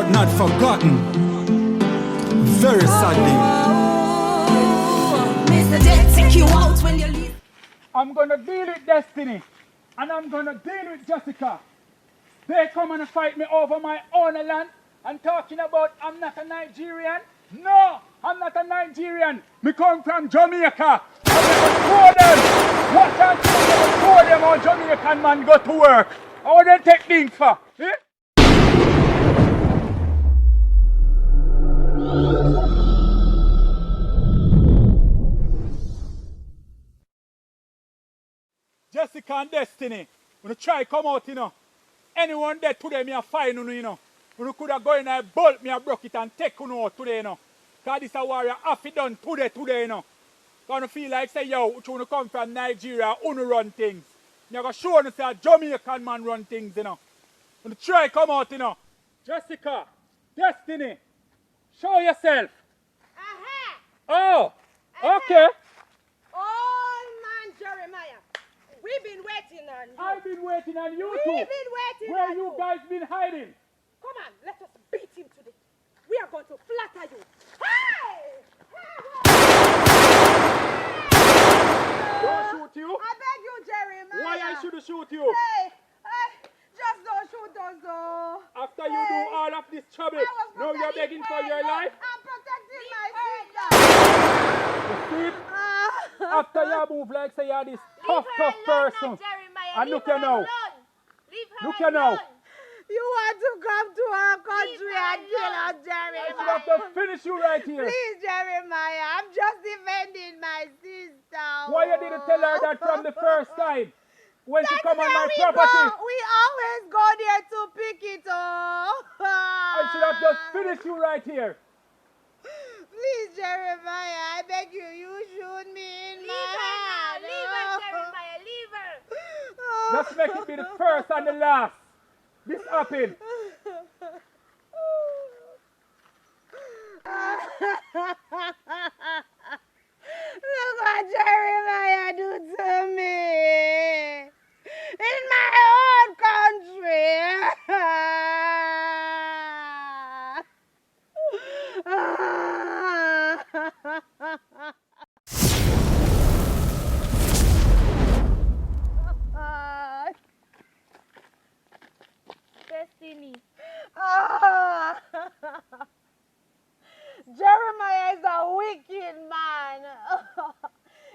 but not forgotten. Very sadly. Mr. Dead take you out when you leave. I'm gonna deal with Destiny, and I'm gonna deal with Jessica. They come and fight me over my own land and talking about I'm not a Nigerian. No, I'm not a Nigerian. Me come from Jamaica. I'm gonna show them what I'm gonna show them how Jamaican man go to work. How they take things for. Eh? Jessica and Destiny, when you try come out, you know. Anyone dead today, me a fine you know. When you could have gone in a bolt, me a broke it and take you out today, you know. Because this a warrior half it done today, you know. Because you feel like say, yo, when you come from Nigeria, you run things. You going to show you say a Jamaican man run things, you know. When you try come out, you know. Jessica, Destiny, show yourself. Oh, okay. Oh man, Jeremiah. We've been waiting on you. I've been waiting on you too. We've been waiting Where on you guys been hiding? Come on, let us beat him today. We are going to flatter you. Hey! Don't shoot you. I beg you, Jeremiah. Why I should shoot you? Hey, just don't shoot us though. After you do all of this trouble, now you're begging for your life? I'm protecting my sister. You see? After you move like say you're this tough person. And look here now. Look here now. You want to come to our country and kill us, Jeremiah? I should have to finish you right here. Please, Jeremiah, I'm just defending my sister. Why you didn't tell her that from the first time? When she come on my we property? We always go there to pick it up. I should have just finished you right here. Please, Jeremiah, I beg you, you shoot me in my hand. Leave her, Jeremiah, leave her. Just make it be the first and the last. This happened. Look what Jeremiah do to me in my own country. Destiny. Jeremiah is a wicked man.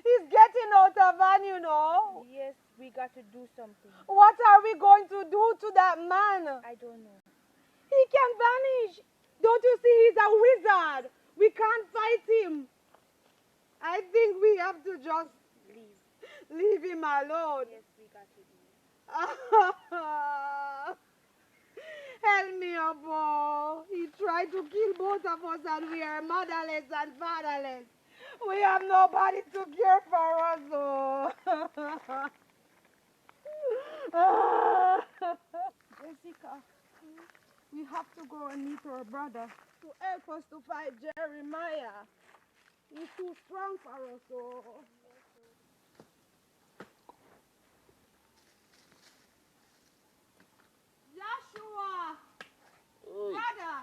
He's getting out of hand, you know. Yes, we got to do something. What are we going to do to that man? I don't know. He can vanish. Don't you see he's a wizard? We can't fight him. I think we have to just leave him alone. Yes, we got to do it. Help me, Abo. He tried to kill both of us and we are motherless and fatherless. We have nobody to care for us, oh. Jessica, we have to go and meet our brother to help us to fight Jeremiah. He's too strong for us, oh. Joshua! Oi. Brother!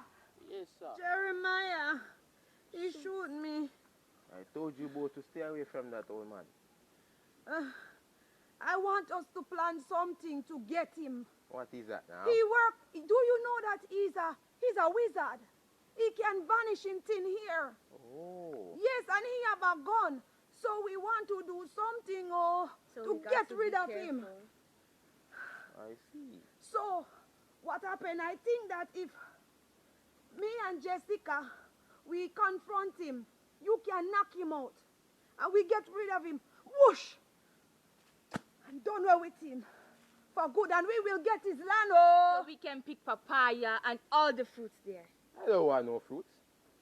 Yes, sir. Jeremiah, he shoot me. I told you both to stay away from that old man. I want us to plan something to get him. What is that now? Do you know that he's a wizard? He can vanish in thin air. Oh. Yes, and he have a gun. So we want to do something to get rid of him. I see. So what happened? I think that if me and Jessica, we confront him, you can knock him out. And we get rid of him. Whoosh! And done away with him. For good. And we will get his land. Oh. So we can pick papaya and all the fruits there. I don't want no fruits.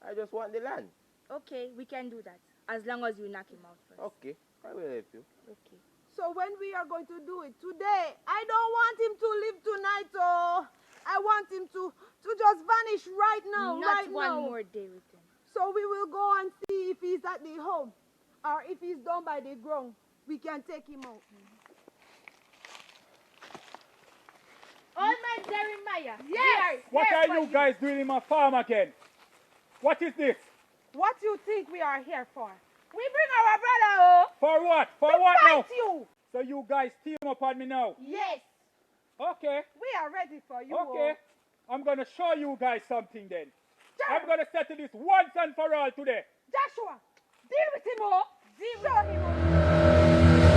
I just want the land. Okay, we can do that. As long as you knock him out first. Okay, I will help you. Okay. So when we are going to do it today, I don't want him to live tonight. Oh. I want him to just vanish right now. Not one more day with him. So we will go and see if he's at the home or if he's down by the ground. We can take him out. Old man Jeremiah. Yes. What here are for you guys doing in my farm again? What is this? What you think we are here for? We bring our brother, oh. For what? For To what now? fight you. So you guys team up on me now? Yes. Okay. We are ready for you. Okay. I'm gonna show you guys something then. Oh. I'm gonna settle this once and for all today. Joshua, deal with him, oh. Zero him, oh.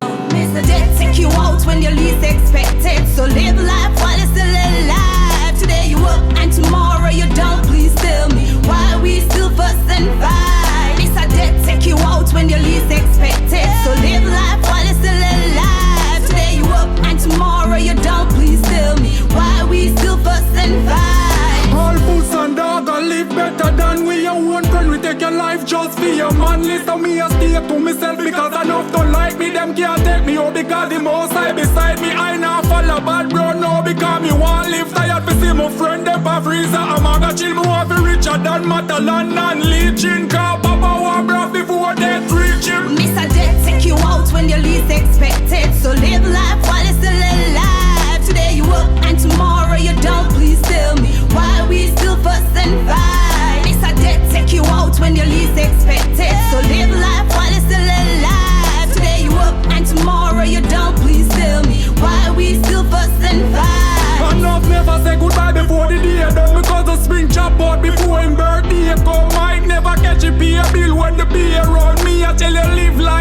Mr. Death take you out when you least expect it. So live life while you're still alive. Today you up and tomorrow you don't. Please tell me why we still fuss and fight. Mr. Death take you out when you least expect it. So live life while you're still alive. Today you up and tomorrow you don't. Please tell me why we still fuss and fight. All fools and dog a live better than we. Your own friend, we take your life just for your man. Listen me, I stay to myself because enough don't like me. Them can't take me out because the most I beside me. I now follow bad bro no because me want live tired to see my friend them a freezer. I'm a go chill, me want to richer than Matalan and Legion. Cause Papa want broth before death reach him. Mr. Death take you out when you least expect it. So live life while you're still alive. Today you up and tomorrow you don't. Please tell me why we still fuss and fight. Mr. Death take you out when you least expect it. So live life while you're still alive. Today you up and tomorrow you don't. Please tell me why we still fuss and fight. Enough never say goodbye before the day done. Because the spring chop out before him birthday come. Might never catch a pay bill when the beer around me. I tell you live life.